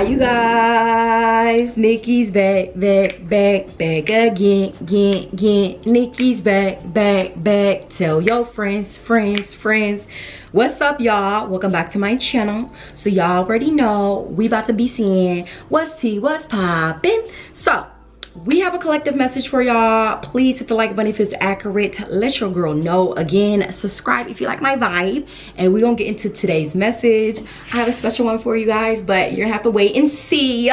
you guys? Nikki's back again. Nikki's back. Tell your friends. What's up, y'all? Welcome back to my channel. So y'all already know we about to be seeing what's tea, what's poppin'. So we have a collective message for y'all. Please hit the like button if it's accurate. Let your girl know. Again, subscribe if you like my vibe. And we're gonna get into today's message. I have a special one for you guys, but you're gonna have to wait and see,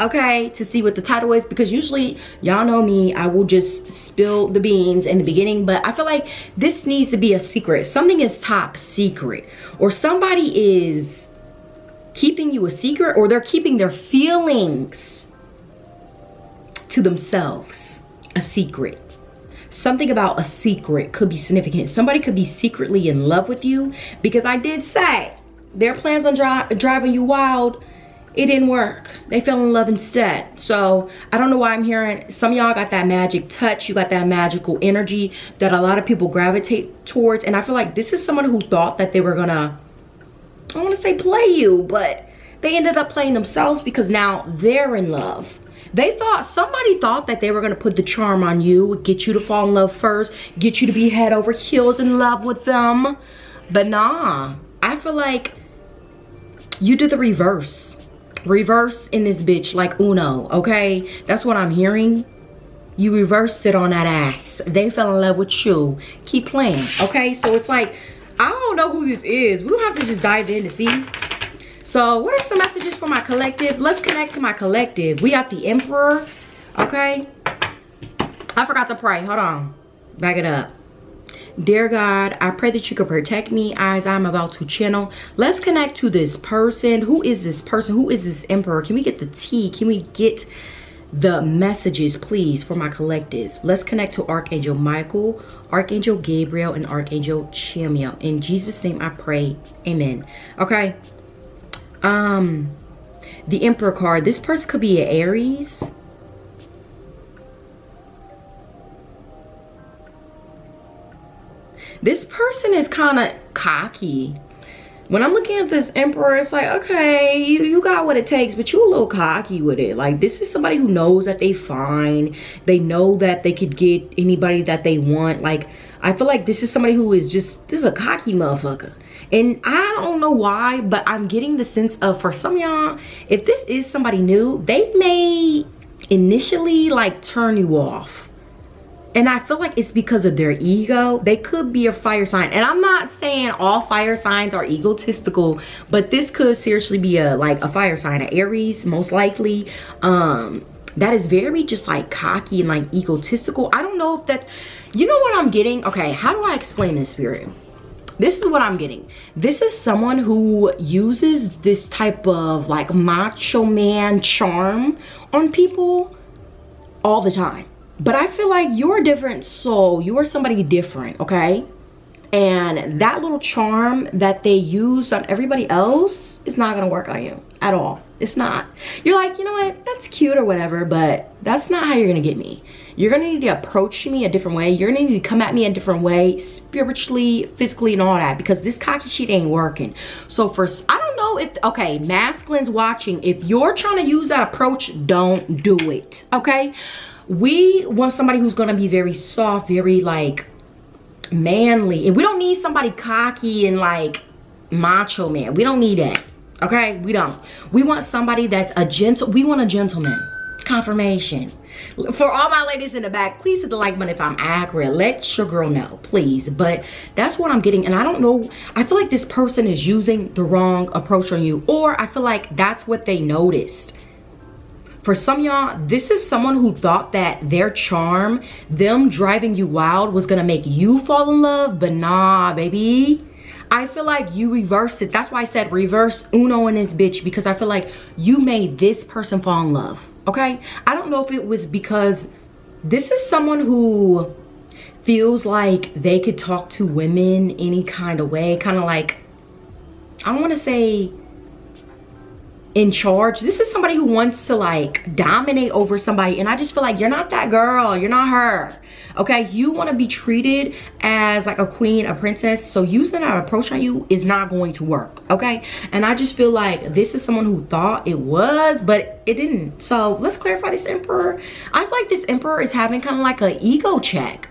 okay, to see what the title is, because usually y'all know me, I will just spill the beans in the beginning, but I feel like this needs to be a secret. Something is top secret, or somebody is keeping you a secret, or they're keeping their feelings to themselves a secret. Something about a secret could be significant. Somebody could be secretly in love with you, because I did say their plans on driving you wild, it didn't work. They fell in love instead. So I don't know why I'm hearing some of y'all got that magic touch. You got that magical energy that a lot of people gravitate towards, and I feel like this is someone who thought that they were gonna, I don't want to say play you, but they ended up playing themselves, because now they're in love. Somebody thought that they were gonna put the charm on you, get you to fall in love first, get you to be head over heels in love with them. But nah, I feel like you did the reverse in this bitch, like Uno, okay? That's what I'm hearing. You reversed it on that ass. They fell in love with you. Keep playing, okay? So it's like, I don't know who this is. We'll have to just dive in to see. So what are some messages for my collective? Let's connect to my collective. We got the Emperor, okay? I forgot to pray. Hold on. Back it up. Dear God, I pray that you could protect me as I'm about to channel. Let's connect to this person. Who is this person? Who is this Emperor? Can we get the tea? Can we get the messages, please, for my collective? Let's connect to Archangel Michael, Archangel Gabriel, and Archangel Chamuel. In Jesus' name I pray. Amen. Okay. The Emperor card. This person could be an Aries. This person is kind of cocky. When I'm looking at this Emperor, it's like, okay, you got what it takes, but you a little cocky with it. Like, this is somebody who knows that they fine. They know that they could get anybody that they want. Like, I feel like this is somebody who is just, this is a cocky motherfucker. And I don't know why, but I'm getting the sense of, for some of y'all, if this is somebody new, they may initially like turn you off. And I feel like it's because of their ego. They could be a fire sign. And I'm not saying all fire signs are egotistical, but this could seriously be a fire sign, an Aries, most likely. That is very just like cocky and like egotistical. I don't know if that's, you know what I'm getting? Okay, how do I explain this, Spirit? This is what I'm getting. This is someone who uses this type of like macho man charm on people all the time. But I feel like you're a different soul. You are somebody different, okay? And that little charm that they use on everybody else is not gonna work on you at all. It's not. You're like, you know what? That's cute or whatever, but that's not how you're gonna get me. You're gonna need to approach me a different way. You're gonna need to come at me a different way, spiritually, physically, and all that, because this cocky shit ain't working. So I don't know if, okay, masculines watching, if you're trying to use that approach, don't do it, okay? We want somebody who's gonna be very soft, very like manly, and we don't need somebody cocky and like macho man. We don't need that, okay? We don't. We want somebody that's we want a gentleman. Confirmation. For all my ladies in the back, please hit the like button if I'm accurate. Let your girl know, please. But that's what I'm getting, and I don't know, I feel like this person is using the wrong approach on you, or I feel like that's what they noticed. For some of y'all, this is someone who thought that their charm, them driving you wild, was gonna make you fall in love, but nah, baby. I feel like you reversed it. That's why I said reverse Uno in this bitch, because I feel like you made this person fall in love, okay? I don't know if it was because this is someone who feels like they could talk to women any kind of way, kind of like, I don't want to say in charge. This is somebody who wants to like dominate over somebody, and I just feel like you're not that girl. You're not her. Okay, you want to be treated as like a queen, a princess, so using that approach on you is not going to work. Okay, and I just feel like this is someone who thought it was, but it didn't. So let's clarify this Emperor. I feel like this Emperor is having kind of like an ego check.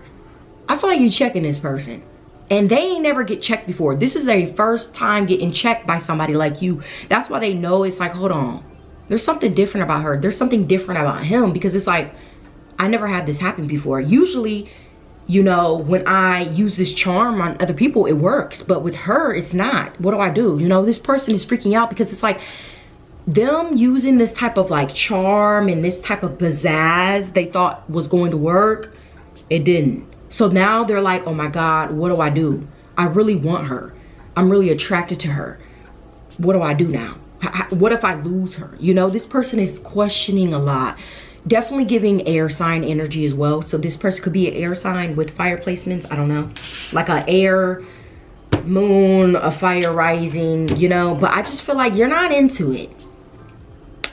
I feel like you're checking this person, and they ain't never get checked before. This is their first time getting checked by somebody like you. That's why they know it's like, hold on, there's something different about her. There's something different about him, because it's like, I never had this happen before. Usually, you know, when I use this charm on other people, it works. But with her, it's not. What do I do? You know, this person is freaking out because it's like them using this type of like charm and this type of pizzazz they thought was going to work. It didn't. So now they're like, oh my God, what do I do? I really want her. I'm really attracted to her. What do I do now? What if I lose her? You know, this person is questioning a lot. Definitely giving air sign energy as well. So this person could be an air sign with fire placements. I don't know. Like a air, moon, a fire rising, you know. But I just feel like you're not into it.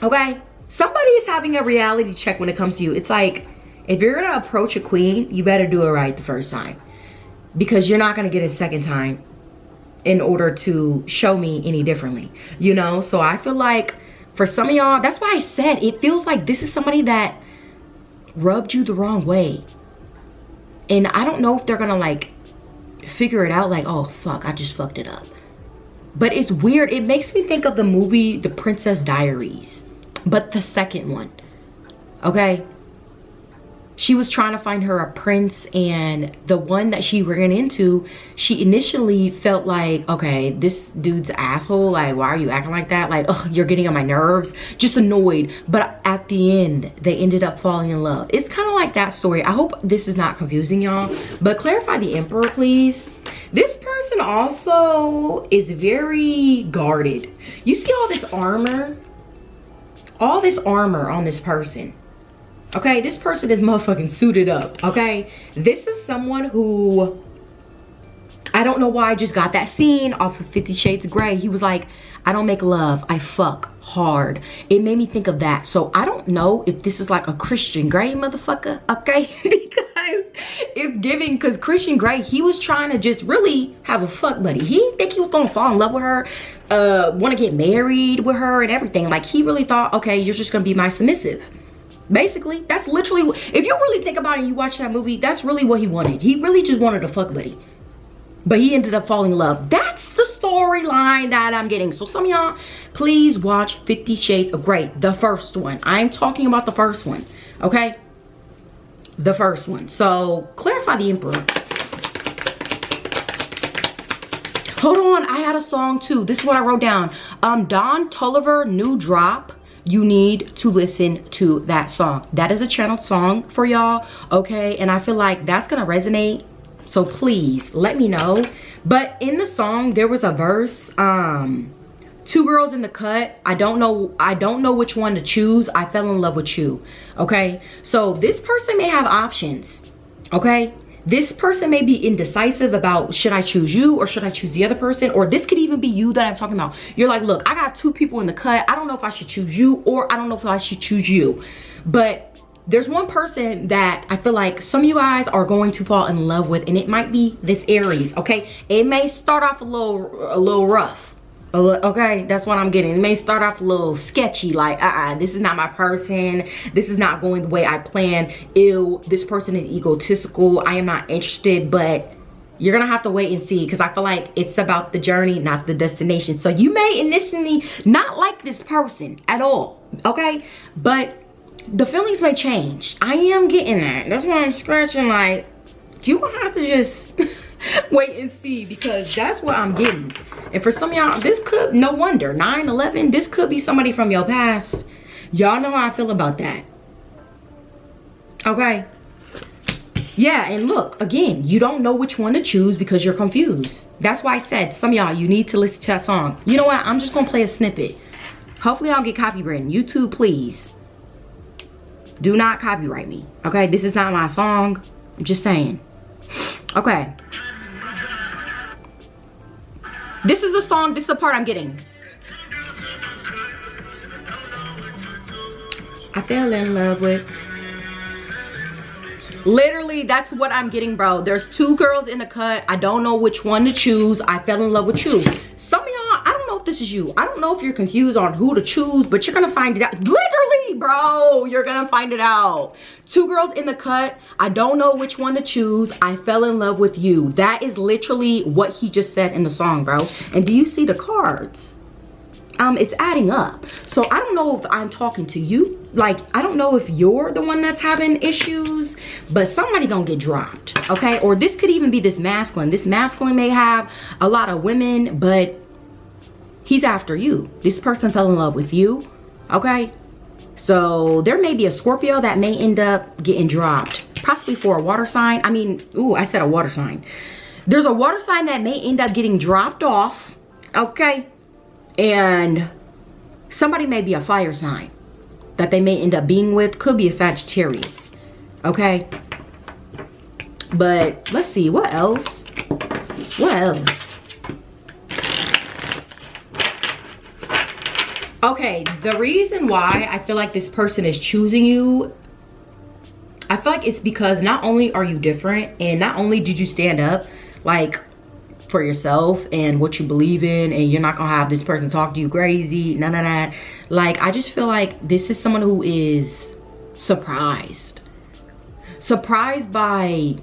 Okay? Somebody is having a reality check when it comes to you. It's like, if you're going to approach a queen, you better do it right the first time. Because you're not going to get it a second time in order to show me any differently. You know? So I feel like for some of y'all, that's why I said it feels like this is somebody that rubbed you the wrong way. And I don't know if they're gonna like figure it out, like, oh fuck, I just fucked it up. But it's weird. It makes me think of the movie The Princess Diaries, but the second one. Okay, she was trying to find her a prince, and the one that she ran into, she initially felt like, okay, this dude's asshole, like, why are you acting like that? Like, oh, you're getting on my nerves, just annoyed. But at the end, they ended up falling in love. It's kind of like that story. I hope this is not confusing y'all, but clarify the Emperor, please. This person also is very guarded. You see all this armor? All this armor on this person. Okay, this person is motherfucking suited up, okay? This is someone who, I don't know why I just got that scene off of 50 Shades of Grey. He was like, I don't make love, I fuck hard. It made me think of that. So I don't know if this is like a Christian Grey motherfucker, okay? Because it's giving, because Christian Grey, he was trying to just really have a fuck buddy. He didn't think he was gonna fall in love with her, want to get married with her and everything. Like, he really thought, okay, you're just gonna be my submissive. Basically, that's literally, if you really think about it and you watch that movie, that's really what he wanted. He really just wanted a fuck buddy. But he ended up falling in love. That's the storyline that I'm getting. So some of y'all, please watch 50 Shades of Grey, the first one. I'm talking about the first one, okay? The first one. So clarify the Emperor. Hold on, I had a song too. This is what I wrote down. Don Toliver, new drop. You need to listen to that song. That is a channeled song for y'all, okay? And I feel like that's gonna resonate, so please let me know. But in the song, there was a verse, two girls in the cut. I don't know which one to choose. I fell in love with you, okay? So this person may have options, okay? This person may be indecisive about, should I choose you or should I choose the other person? Or this could even be you that I'm talking about. You're like, look, I got two people in the cut. I don't know if I should choose you or I don't know if I should choose you. But there's one person that I feel like some of you guys are going to fall in love with, and it might be this Aries, okay? It may start off a little rough. Okay, that's what I'm getting. It may start off a little sketchy, like this is not my person, this is not going the way I planned. Ew, this person is egotistical, I am not interested. But you're gonna have to wait and see, because I feel like it's about the journey, not the destination. So you may initially not like this person at all, okay? But the feelings may change. I am getting that. That's why I'm scratching, like, you gonna have to just wait and see, because that's what I'm getting. And for some of y'all, this could, no wonder, 9/11, this could be somebody from your past. Y'all know how I feel about that, okay? Yeah, and look, again, you don't know which one to choose because you're confused. That's why I said, some of y'all, you need to listen to that song. You know what, I'm just gonna play a snippet. Hopefully I'll get copyrighted. YouTube, please do not copyright me, okay? This is not my song, I'm just saying. Okay, this is the song, this is the part I'm getting. I fell in love with. Literally, that's what I'm getting, bro. There's two girls in the cut. I don't know which one to choose. I fell in love with you. Some of y'all, I don't know if this is you. I don't know if you're confused on who to choose, but you're gonna find it out. Literally, bro, you're gonna find it out. Two girls in the cut. I don't know which one to choose. I fell in love with you. That is literally what he just said in the song, bro. And do you see the cards? It's adding up. So I don't know if I'm talking to you. Like, I don't know if you're the one that's having issues, but somebody gonna get dropped, okay? Or this could even be this masculine. This masculine may have a lot of women, but he's after you. This person fell in love with you, okay? So there may be a Scorpio that may end up getting dropped, possibly for a water sign. I mean, ooh, I said a water sign. There's a water sign that may end up getting dropped off, okay? And somebody may be a fire sign that they may end up being with. Could be a Sagittarius, okay? But let's see, what else? What else? Okay, the reason why I feel like this person is choosing you, I feel like it's because not only are you different, and not only did you stand up like for yourself and what you believe in, and you're not gonna have this person talk to you crazy, none of that. Like, I just feel like this is someone who is surprised by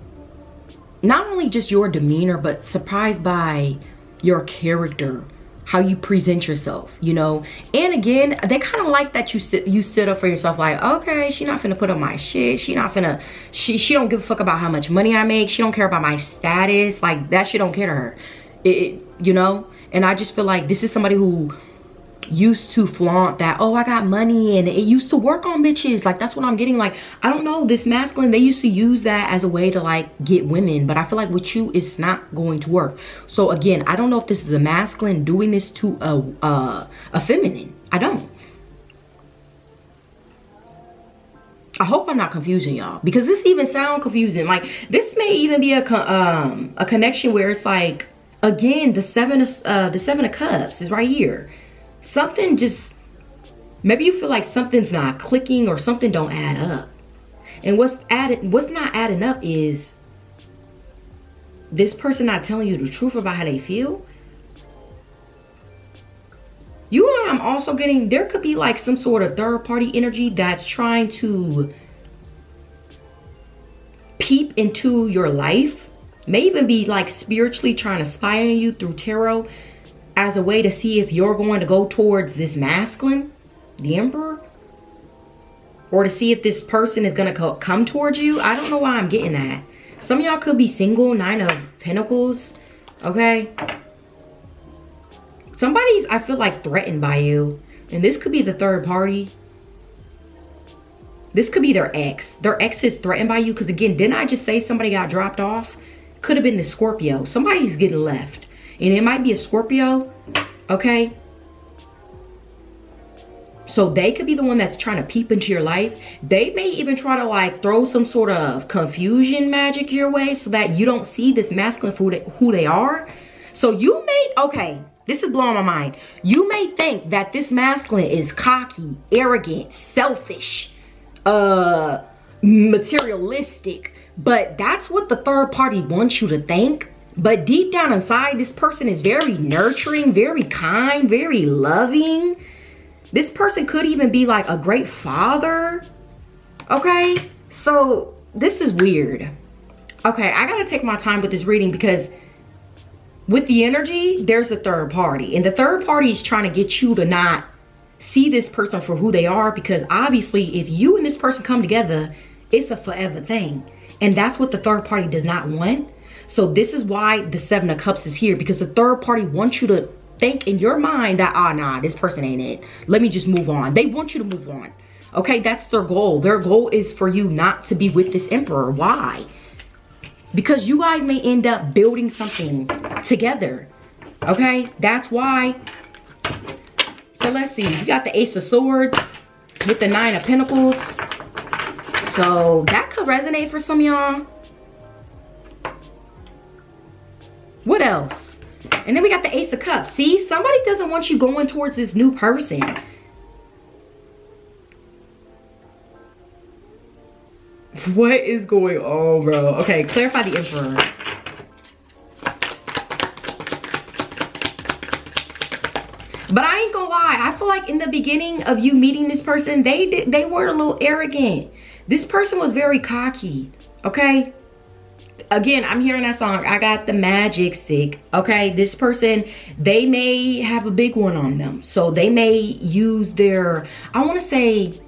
not only just your demeanor, but surprised by your character, how you present yourself, you know. And again, they kind of like that you stood up for yourself. Like, okay, she not finna put up my shit. She not finna, she don't give a fuck about how much money I make. She don't care about my status. Like, that shit don't care to her, you know. And I just feel like this is somebody who used to flaunt that, oh, I got money, and it used to work on bitches. Like, that's what I'm getting. Like, I don't know, this masculine, they used to use that as a way to like get women, but I feel like with you it's not going to work. So again, I don't know if this is a masculine doing this to a feminine. I don't. I hope I'm not confusing y'all, because this even sound confusing. Like, this may even be a connection where it's like, again, the seven of cups is right here. Something just, maybe you feel like something's not clicking or something don't add up. And what's not adding up is this person not telling you the truth about how they feel. You know, I'm also getting, there could be like some sort of third party energy that's trying to peep into your life. May even be like spiritually trying to spy on you through tarot, as a way to see if you're going to go towards this masculine, the Emperor, or to see if this person is going to come towards you. I don't know why I'm getting that. Some of y'all could be single, 9 of Pentacles, okay? Somebody's, I feel like, threatened by you, and this could be the third party. This could be their ex. Their ex is threatened by you, because again, didn't I just say somebody got dropped off? Could have been the Scorpio. Somebody's getting left. And it might be a Scorpio, okay? So they could be the one that's trying to peep into your life. They may even try to like throw some sort of confusion magic your way so that you don't see this masculine for who they are. So you may, okay, this is blowing my mind. You may think that this masculine is cocky, arrogant, selfish, materialistic, but that's what the third party wants you to think. But deep down inside, this person is very nurturing, very kind, very loving. This person could even be like a great father. Okay, so this is weird. Okay, I gotta take my time with this reading, because with the energy, there's a third party. And the third party is trying to get you to not see this person for who they are, because obviously if you and this person come together, it's a forever thing. And that's what the third party does not want. So this is why the 7 of Cups is here, because the third party wants you to think in your mind that, nah, this person ain't it. Let me just move on. They want you to move on. Okay, that's their goal. Their goal is for you not to be with this Emperor. Why? Because you guys may end up building something together. Okay, that's why. So let's see. You got the Ace of Swords with the 9 of Pentacles. So that could resonate for some of y'all. What else? And then we got the Ace of Cups. See, somebody doesn't want you going towards this new person. What is going on, bro? Okay, clarify the Emperor. But I ain't gonna lie, I feel like in the beginning of you meeting this person, they were a little arrogant. This person was very cocky, okay? Again, I'm hearing that song, I got the magic stick, okay? This person, they may have a big one on them. So they may use their, I wanna say,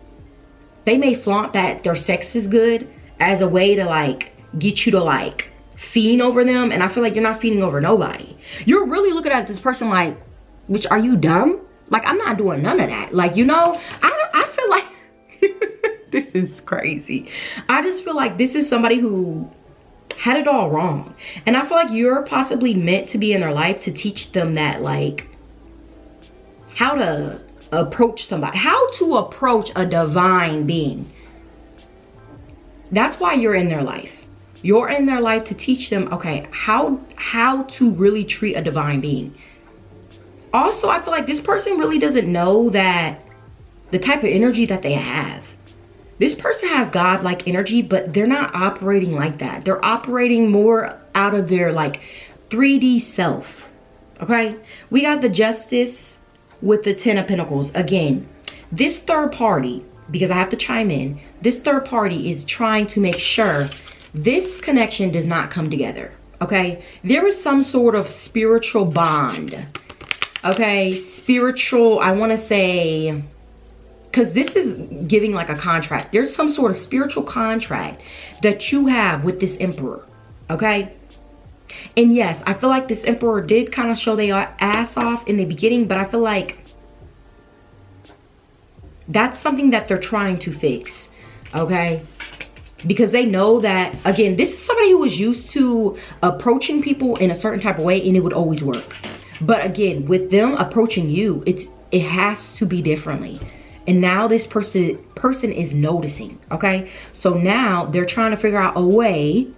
they may flaunt that their sex is good as a way to like, get you to like, fiend over them. And I feel like you're not fiending over nobody. You're really looking at this person like, bitch, are you dumb? Like, I'm not doing none of that. Like, you know, I feel like this is crazy. I just feel like this is somebody who had it all wrong. And I feel like you're possibly meant to be in their life to teach them that, like, how to approach somebody, how to approach a divine being. That's why you're in their life. You're in their life to teach them, okay, how to really treat a divine being. Also, I feel like this person really doesn't know that the type of energy that they have. This person has God-like energy, but they're not operating like that. They're operating more out of their like 3D self, okay? We got the Justice with the 10 of Pentacles. Again, this third party, because I have to chime in, this third party is trying to make sure this connection does not come together, okay? There is some sort of spiritual bond. Okay, spiritual, I want to say, because this is giving like a contract. There's some sort of spiritual contract that you have with this Emperor, okay? And yes, I feel like this Emperor did kind of show their ass off in the beginning, but I feel like that's something that they're trying to fix, okay? Because they know that, again, this is somebody who was used to approaching people in a certain type of way and it would always work. But again, with them approaching you, it has to be differently. And now this person is noticing, okay? So now they're trying to figure out a way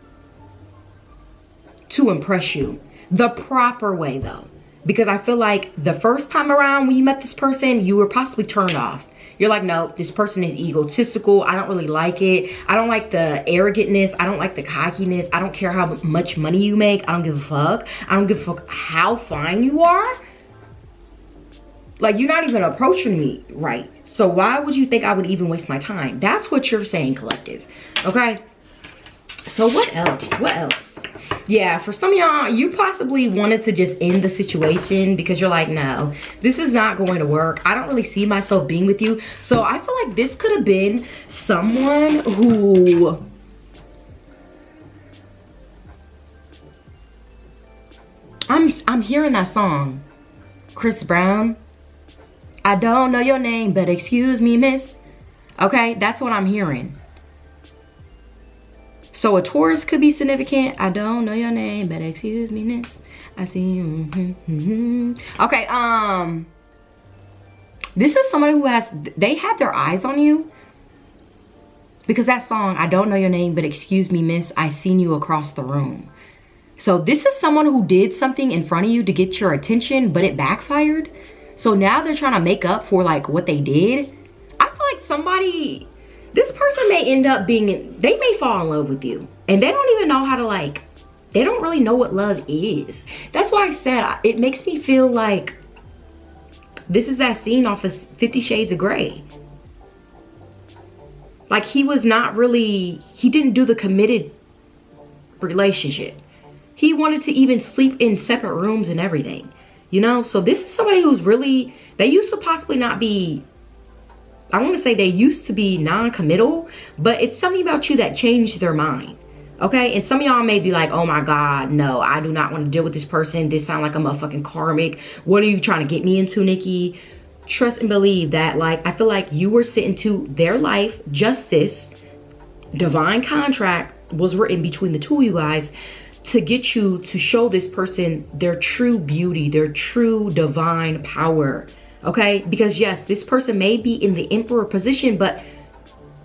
to impress you. The proper way though. Because I feel like the first time around when you met this person, you were possibly turned off. You're like, nope, this person is egotistical. I don't really like it. I don't like the arrogantness. I don't like the cockiness. I don't care how much money you make. I don't give a fuck. I don't give a fuck how fine you are. Like, you're not even approaching me right. So why would you think I would even waste my time? That's what you're saying, collective. Okay? So what else? What else? Yeah, for some of y'all, you possibly wanted to just end the situation because you're like, no, this is not going to work. I don't really see myself being with you. So I feel like this could have been someone who I'm hearing that song, Chris Brown. I don't know your name, but excuse me, miss. Okay, that's what I'm hearing. So a Taurus could be significant. I don't know your name, but excuse me, miss. I see you. Okay, this is somebody who they had their eyes on you. Because that song, I don't know your name, but excuse me, miss, I seen you across the room. So this is someone who did something in front of you to get your attention, but it backfired. So now they're trying to make up for like what they did. I feel like somebody, this person may end up being, they may fall in love with you. And they don't even know how to like, they don't really know what love is. That's why I said, it makes me feel like this is that scene off of 50 Shades of Grey. Like he was not really, he didn't do the committed relationship. He wanted to even sleep in separate rooms and everything. You know, so this is somebody who's really, they used to possibly not be, I want to say they used to be non-committal, but it's something about you that changed their mind. Okay, and some of y'all may be like, oh my God, no, I do not want to deal with this person. This sounds like a motherfucking karmic. What are you trying to get me into, Nikki? Trust and believe that, like, I feel like you were sent into their life. Justice, divine contract was written between the two of you guys to get you to show this person their true beauty, their true divine power. Okay, because yes, this person may be in the Emperor position, but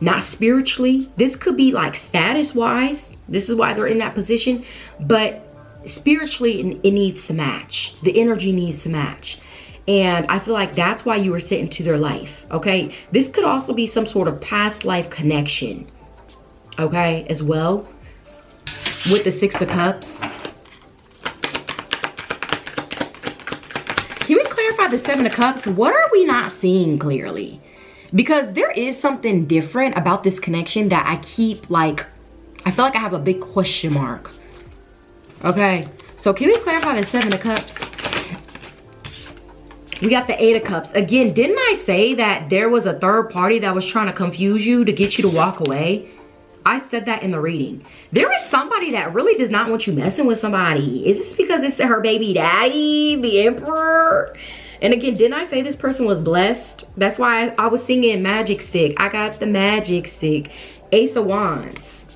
not spiritually. This could be like status wise. This is why they're in that position, but spiritually it needs to match. The energy needs to match. And I feel like that's why you were sent into their life. Okay, this could also be some sort of past life connection. okay, as well, with the Six of Cups. Can we clarify the Seven of Cups? What are we not seeing clearly? Because there is something different about this connection that I keep, like, I feel like I have a big question mark. Okay, so can we clarify the Seven of Cups? We got the Eight of Cups. Again, didn't I say that there was a third party that was trying to confuse you to get you to walk away? I said that in the reading. There is somebody that really does not want you messing with somebody. Is this because it's her baby daddy, the Emperor? And again, didn't I say this person was blessed? That's why I was singing Magic Stick. I got the Magic Stick. Ace of Wands.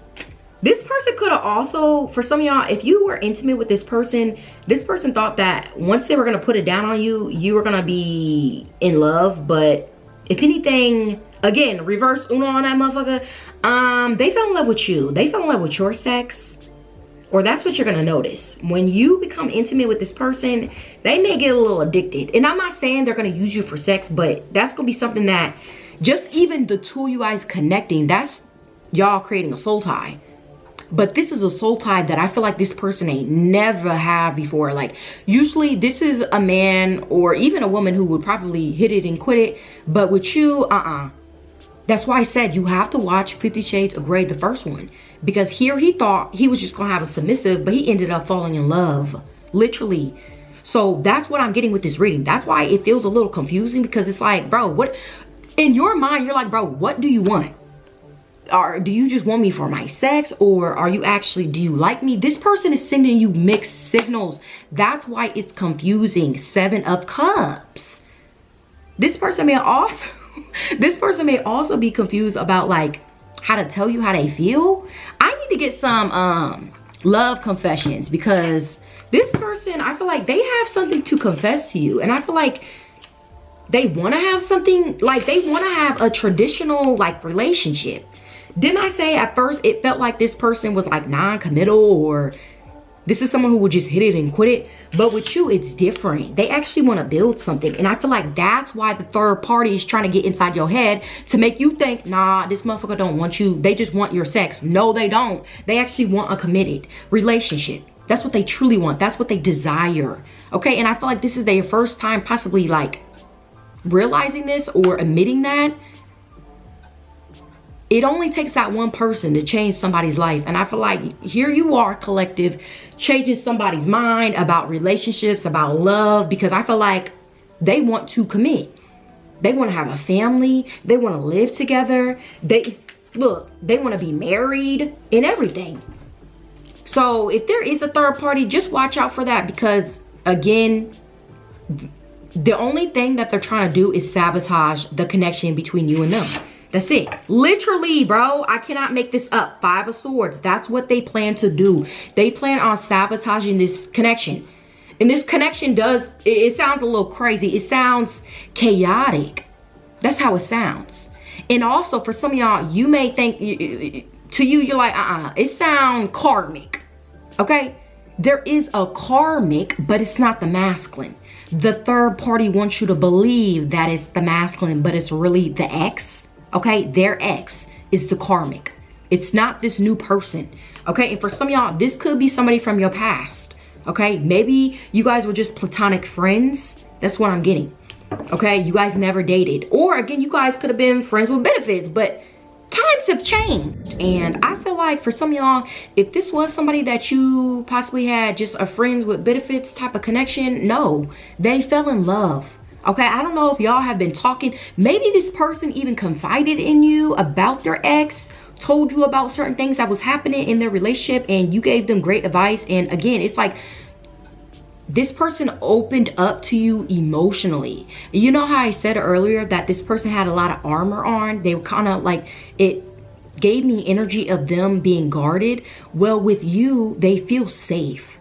This person could have also, for some of y'all, if you were intimate with this person thought that once they were going to put it down on you, you were going to be in love. But if anything, again, reverse Uno on that motherfucker. They fell in love with you. They fell in love with your sex. Or that's what you're going to notice. When you become intimate with this person, they may get a little addicted. And I'm not saying they're going to use you for sex, but that's going to be something that just even the two of you guys connecting, that's y'all creating a soul tie. But this is a soul tie that I feel like this person ain't never had before. Like, usually this is a man or even a woman who would probably hit it and quit it. But with you, That's why I said you have to watch 50 Shades of Grey, the first one. Because here he thought he was just going to have a submissive, but he ended up falling in love. Literally. So that's what I'm getting with this reading. That's why it feels a little confusing, because it's like, bro, what? In your mind, you're like, bro, what do you want? Or do you just want me for my sex? Or are you actually, do you like me? This person is sending you mixed signals. That's why it's confusing. Seven of Cups. This person may also, this person may also be confused about like how to tell you how they feel. I need to get some love confessions, because this person, I feel like they have something to confess to you. And I feel like they want to have something, like they want to have a traditional like relationship. Didn't I say at first it felt like this person was like non-committal, or this is someone who would just hit it and quit it? But with you, it's different. They actually want to build something. And I feel like that's why the third party is trying to get inside your head to make you think, nah, this motherfucker don't want you. They just want your sex. No, they don't. They actually want a committed relationship. That's what they truly want. That's what they desire. Okay, and I feel like this is their first time possibly like realizing this or admitting that. It only takes that one person to change somebody's life. And I feel like here you are, collective, changing somebody's mind about relationships, about love, because I feel like they want to commit. They want to have a family. They want to live together. They want to be married and everything. So if there is a third party, just watch out for that, because again, the only thing that they're trying to do is sabotage the connection between you and them. That's it. Literally, bro. I cannot make this up. Five of Swords. That's what they plan to do. They plan on sabotaging this connection. And this connection does, it sounds a little crazy. It sounds chaotic. That's how it sounds. And also, for some of y'all, you may think, to you, you're like, it sounds karmic. Okay? There is a karmic, but it's not the masculine. The third party wants you to believe that it's the masculine, but it's really the ex. Okay, their ex is the karmic. It's not this new person. Okay, and for some of y'all, this could be somebody from your past. Okay, maybe you guys were just platonic friends. That's what I'm getting. Okay, you guys never dated. Or again, you guys could have been friends with benefits, but times have changed. And I feel like for some of y'all, if this was somebody that you possibly had just a friends with benefits type of connection, no, they fell in love. Okay, I don't know if y'all have been talking. Maybe this person even confided in you about their ex, told you about certain things that was happening in their relationship, and you gave them great advice. And again, it's like this person opened up to you emotionally. You know how I said earlier that this person had a lot of armor on? They were kind of like, it gave me energy of them being guarded. Well, with you, they feel safe.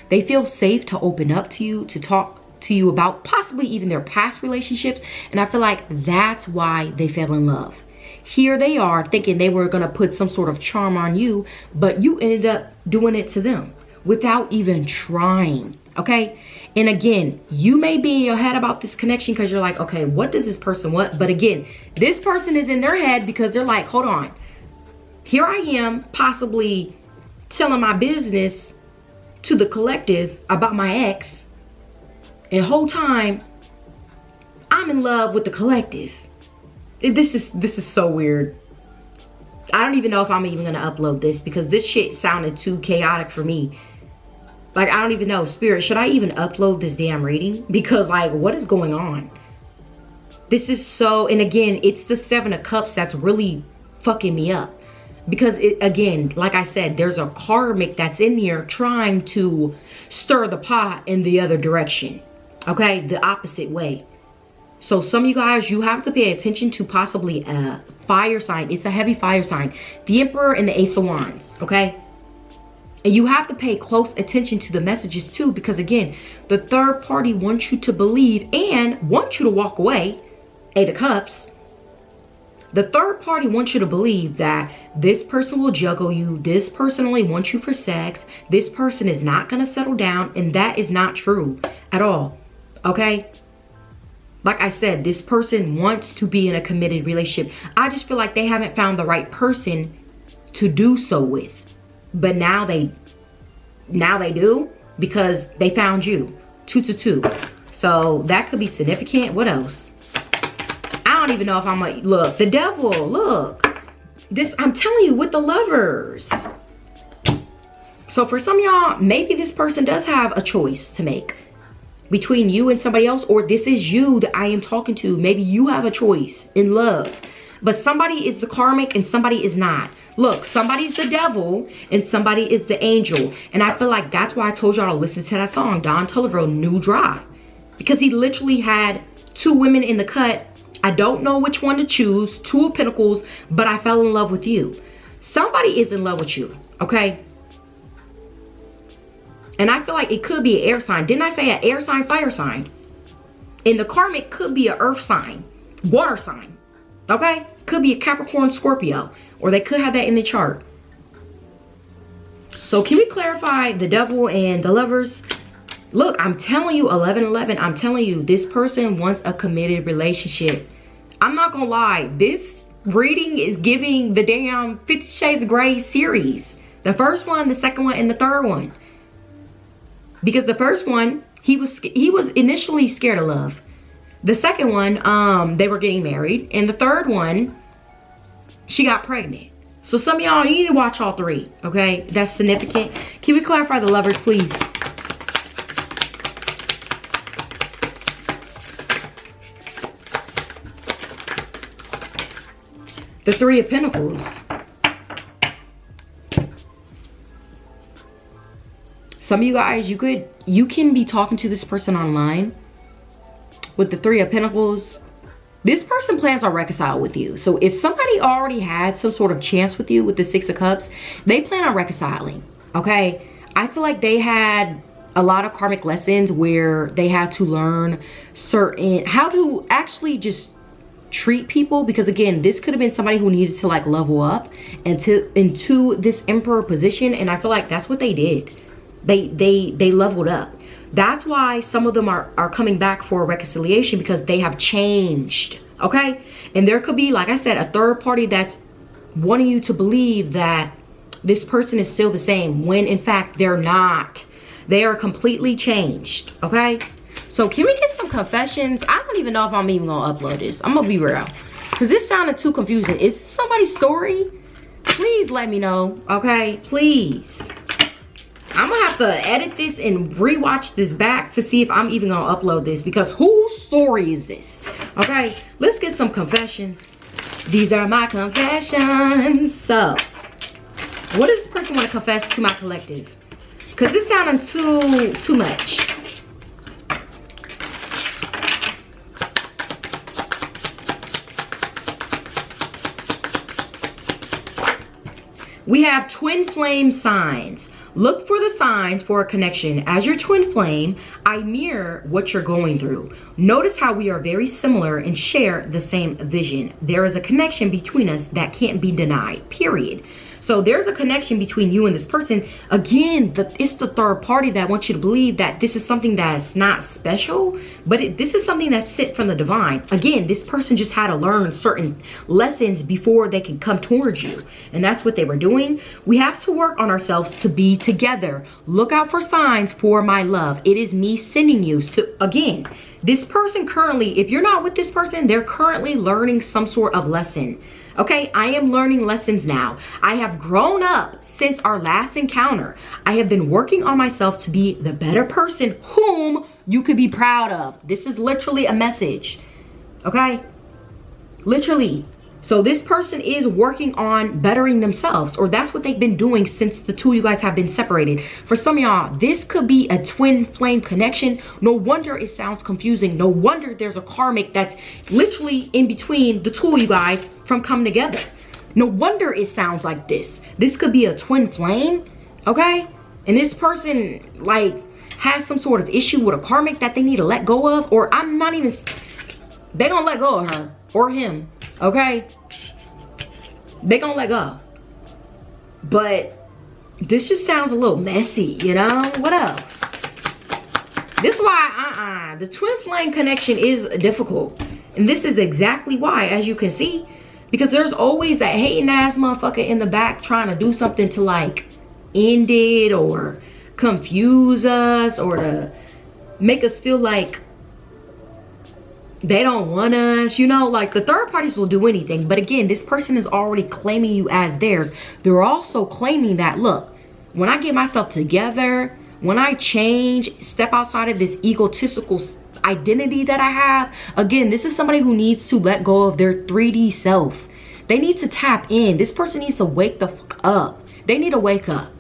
They feel safe to open up to you, to talk to you about possibly even their past relationships. And I feel like that's why they fell in love. Here they are thinking they were going to put some sort of charm on you, but you ended up doing it to them without even trying. Okay, and again, you may be in your head about this connection because you're like, okay, what does this person want? But again, this person is in their head because they're like, hold on, here I am possibly telling my business to the collective about my ex, and the whole time I'm in love with the collective. This is so weird. I don't even know if I'm even gonna upload this because this shit sounded too chaotic for me. Like, I don't even know. Spirit, should I even upload this damn reading? Because, like, what is going on? This is so, and again, it's the Seven of Cups that's really fucking me up. Because, again, like I said, there's a karmic that's in here trying to stir the pot in the other direction. Okay? The opposite way. So some of you guys, you have to pay attention to possibly a fire sign. It's a heavy fire sign. The Emperor and the Ace of Wands, okay? And you have to pay close attention to the messages too, because again, the third party wants you to believe and wants you to walk away. Eight of Cups. The third party wants you to believe that this person will juggle you. This person only wants you for sex. This person is not going to settle down. And that is not true at all, okay? Like I said, this person wants to be in a committed relationship. I just feel like they haven't found the right person to do so with. But now they do, because they found you. 2 to 2. So that could be significant. What else? I don't even know if I'm like, look, the devil, look. This, I'm telling you, with the Lovers. So for some of y'all, maybe this person does have a choice to make between you and somebody else, or this is you that I am talking to. Maybe you have a choice in love, but somebody is the karmic and somebody is not. Look, somebody's the devil and somebody is the angel. And I feel like that's why I told y'all to listen to that song, Don Toliver, New Drop, because he literally had 2 women in the cut. I don't know which one to choose, 2 of Pentacles, but I fell in love with you. Somebody is in love with you, okay? And I feel like it could be an air sign. Didn't I say an air sign, fire sign? And the karmic could be an earth sign, water sign, okay? Could be a Capricorn, Scorpio, or they could have that in the chart. So can we clarify the devil and the Lovers? Look, I'm telling you, 11-11, I'm telling you, this person wants a committed relationship. I'm not gonna lie, this reading is giving the damn 50 Shades of Grey series. The first one, the second one, and the third one. Because the first one, he was initially scared of love. The second one, they were getting married. And the third one, she got pregnant. So some of y'all, you need to watch all 3, okay? That's significant. Can we clarify the Lovers, please? The 3 of Pentacles. Some of you guys, you can be talking to this person online with the 3 of Pentacles. This person plans on reconcile with you. So if somebody already had some sort of chance with you with the 6 of Cups, they plan on reconciling, okay? I feel like they had a lot of karmic lessons where they had to learn how to actually just treat people, because again, this could have been somebody who needed to like level up into this Emperor position, and I feel like that's what they did. They leveled up. That's why some of them are coming back for a reconciliation, because they have changed, okay? And there could be, like I said, a third party that's wanting you to believe that this person is still the same, when in fact they're not. They are completely changed, okay? So can we get some confessions? I don't even know if I'm even gonna upload this. I'm gonna be real, because this sounded too confusing. Is this somebody's story? Please let me know, okay? Please. I'm gonna have to edit this and rewatch this back to see if I'm even gonna upload this, because whose story is this? Okay, let's get some confessions. These are my confessions. So, what does this person want to confess to my collective? Because this sounded too much. We have twin flame signs. Look for the signs for a connection. As your twin flame, I mirror what you're going through. Notice how we are very similar and share the same vision. There is a connection between us that can't be denied, period. So there's a connection between you and this person. Again, it's the third party that wants you to believe that this is something that's not special, but this is something that's sent from the divine. Again, this person just had to learn certain lessons before they can come towards you. And that's what they were doing. We have to work on ourselves to be together. Look out for signs for my love. It is me sending you. So again, this person currently, if you're not with this person, they're currently learning some sort of lesson. Okay, I am learning lessons now. I have grown up since our last encounter. I have been working on myself to be the better person whom you could be proud of. This is literally a message. Okay, literally. So this person is working on bettering themselves, or that's what they've been doing since the two of you guys have been separated. For some of y'all, this could be a twin flame connection. No wonder it sounds confusing. No wonder there's a karmic that's literally in between the two of you guys from coming together. No wonder it sounds like this. This could be a twin flame, okay? And this person like has some sort of issue with a karmic that they need to let go of, or I'm not even, they gonna let go of her or him. Okay, they gonna let go, but this just sounds a little messy, you know. What else? This is why the twin flame connection is difficult, and this is exactly why, as you can see, because there's always a hating ass motherfucker in the back trying to do something to like end it or confuse us or to make us feel like they don't want us, you know. Like the third parties will do anything, but again, this person is already claiming you as theirs. They're also claiming that, look, when I get myself together, when I change, step outside of this egotistical identity that I have, again, this is somebody who needs to let go of their 3D self. They need to tap in. This person needs to wake the fuck up. They need to wake up.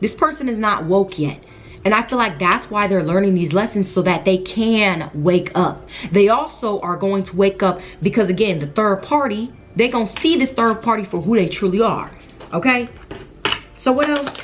This person is not woke yet. And I feel like that's why they're learning these lessons, so that they can wake up. They also are going to wake up because, again, the third party, they're going to see this third party for who they truly are. Okay? So what else?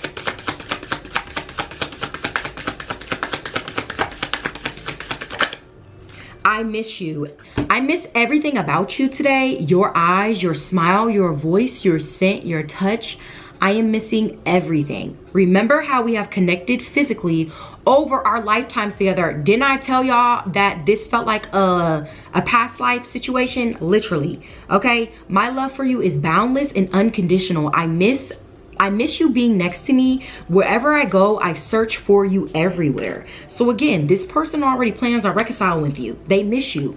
I miss you. I miss everything about you today. Your eyes, your smile, your voice, your scent, your touch. I am missing everything. Remember how we have connected physically over our lifetimes together? Didn't I tell y'all that this felt like a past life situation? Literally. Okay, my love for you is boundless and unconditional. I miss you being next to me. Wherever I go, I search for you everywhere. So again, this person already plans on reconciling with you. They miss you.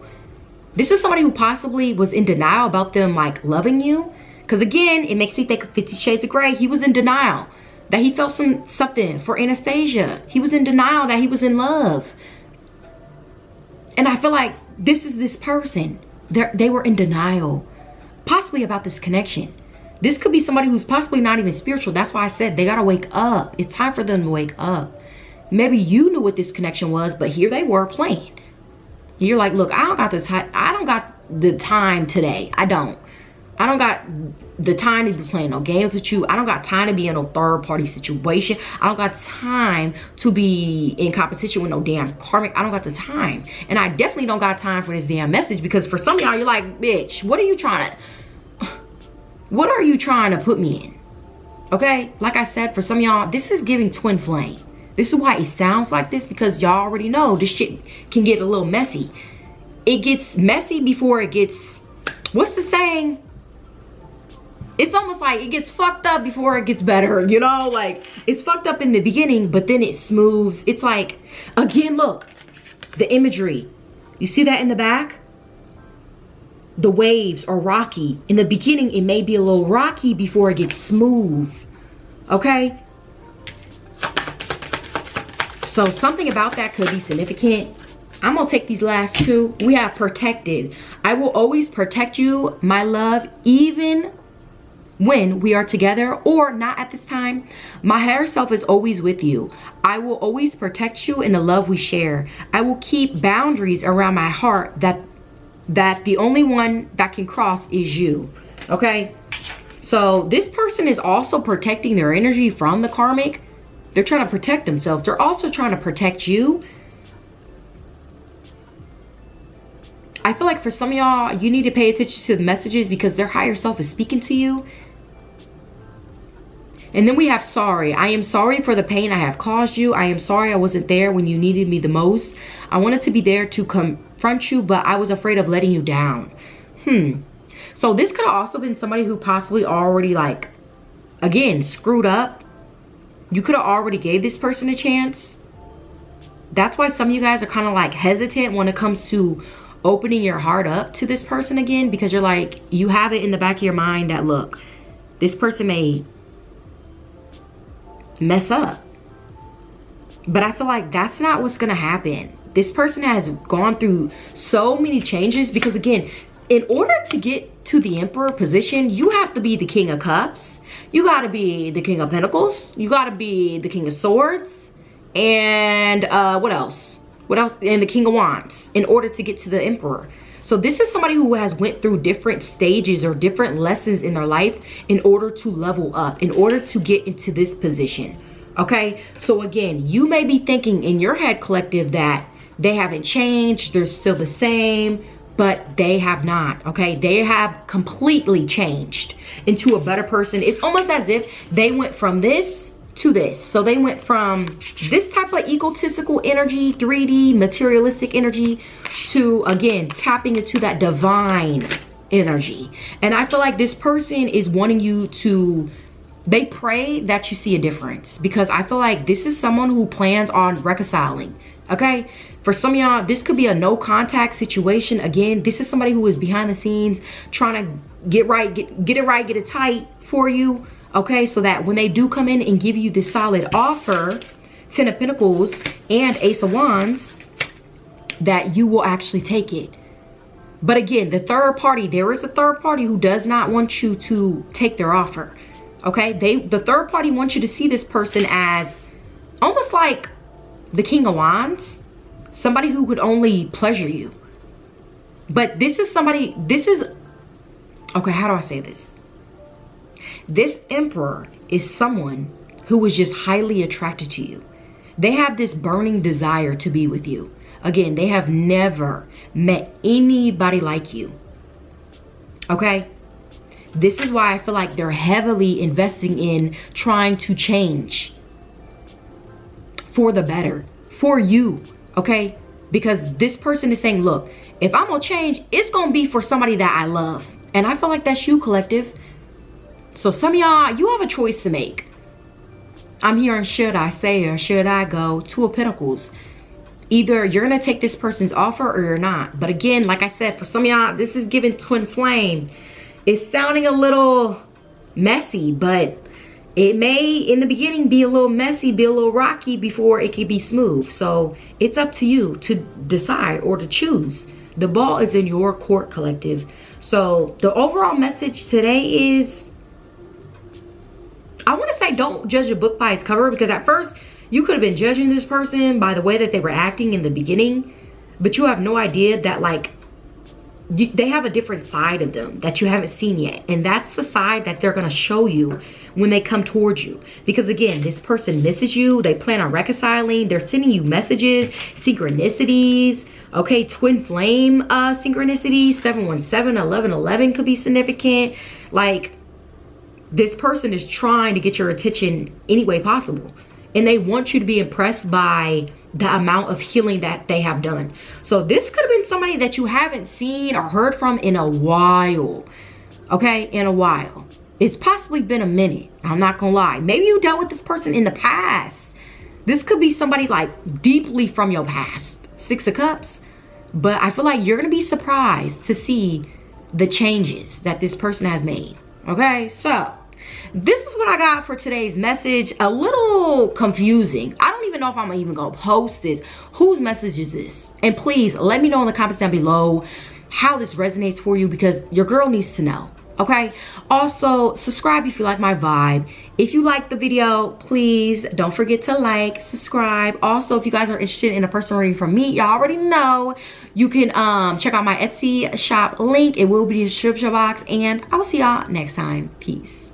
This is somebody who possibly was in denial about them like loving you. Because again, it makes me think of 50 Shades of Grey. He was in denial that he felt something for Anastasia. He was in denial that he was in love. And I feel like this is this person. They were in denial, possibly about this connection. This could be somebody who's possibly not even spiritual. That's why I said they got to wake up. It's time for them to wake up. Maybe you knew what this connection was, but here they were playing. You're like, look, I don't got the time. I don't got the time today. I don't got the time to be playing no games with you. I don't got time to be in no third party situation. I don't got time to be in competition with no damn karmic. I don't got the time. And I definitely don't got time for this damn message, because for some of y'all, you're like, bitch, what are you trying to put me in? Okay, like I said, for some of y'all, this is giving twin flame. This is why it sounds like this, because y'all already know this shit can get a little messy. It gets messy before it gets, what's the saying? It's almost like it gets fucked up before it gets better, you know? Like, it's fucked up in the beginning, but then it smooths. It's like, again, look, the imagery. You see that in the back? The waves are rocky. In the beginning, it may be a little rocky before it gets smooth. Okay? So something about that could be significant. I'm gonna take these last two. We have protected. I will always protect you, my love, even when we are together or not at this time. My higher self is always with you. I will always protect you in the love we share. I will keep boundaries around my heart that the only one that can cross is you. Okay? So this person is also protecting their energy from the karmic. They're trying to protect themselves. They're also trying to protect you. I feel like for some of y'all, you need to pay attention to the messages, because their higher self is speaking to you. And then we have sorry. I am sorry for the pain I have caused you. I am sorry I wasn't there when you needed me the most. I wanted to be there to confront you, but I was afraid of letting you down. So this could have also been somebody who possibly already, like, again, screwed up. You could have already gave this person a chance. That's why some of you guys are kind of like hesitant when it comes to opening your heart up to this person again, because you're like, you have it in the back of your mind that, look, this person may mess up. But I feel like that's not what's gonna happen. This person has gone through so many changes, because again, in order to get to the Emperor position, you have to be the King of Cups. You got to be the King of Pentacles. You got to be the King of Swords. And what else? What else? And the King of Wands in order to get to the Emperor. So this is somebody who has went through different stages or different lessons in their life in order to level up, in order to get into this position. Okay? So again, you may be thinking in your head, collective, that they haven't changed. They're still the same. But they have not, okay? They have completely changed into a better person. It's almost as if they went from this to this. So they went from this type of egotistical energy, 3D, materialistic energy, to, again, tapping into that divine energy. And I feel like this person is wanting you to, they pray that you see a difference. Because I feel like this is someone who plans on reconciling, okay? For some of y'all, this could be a no contact situation. Again, this is somebody who is behind the scenes trying to get right, get it right, get it tight for you. Okay, so that when they do come in and give you this solid offer, 10 of Pentacles and Ace of Wands, that you will actually take it. But again, the third party, there is a third party who does not want you to take their offer. Okay, the third party wants you to see this person as almost like the King of Wands. Somebody who could only pleasure you. But this is somebody, this is, okay, how do I say this? This Emperor is someone who is just highly attracted to you. They have this burning desire to be with you. Again, they have never met anybody like you. Okay? This is why I feel like they're heavily investing in trying to change for the better, for you. Okay, because this person is saying, look, if I'm gonna change, it's gonna be for somebody that I love. And I feel like that's you, collective. So some of y'all, you have a choice to make. I'm hearing, should I stay or should I go? 2 of Pentacles. Either you're gonna take this person's offer or you're not. But again, like I said, for some of y'all, this is giving twin flame. It's sounding a little messy, but it may, in the beginning, be a little messy, be a little rocky before it can be smooth. So it's up to you to decide or to choose. The ball is in your court, collective. So the overall message today is, I want to say don't judge a book by its cover, because at first you could have been judging this person by the way that they were acting in the beginning. But you have no idea that, like, they have a different side of them that you haven't seen yet. And that's the side that they're going to show you when they come towards you. Because again, this person misses you. They plan on reconciling. They're sending you messages, synchronicities. Okay, twin flame synchronicities. 717, 1111 could be significant. Like, this person is trying to get your attention any way possible. And they want you to be impressed by the amount of healing that they have done. So this could have been somebody that you haven't seen or heard from in a while. Okay, in a while. It's possibly been a minute. I'm not gonna lie. Maybe you dealt with this person in the past. This could be somebody like deeply from your past. 6 of Cups. But I feel like you're gonna be surprised to see the changes that this person has made. Okay, so this is what I got for today's message. A little confusing. I don't even know if I'm even gonna post this. Whose message is this? And please let me know in the comments down below how this resonates for you, because your girl needs to know. Okay, also subscribe if you like my vibe. If you like the video, please don't forget to like, subscribe. Also, if you guys are interested in a personal reading from me, y'all already know you can check out my Etsy shop link. It will be in the description box, and I will see y'all next time. Peace.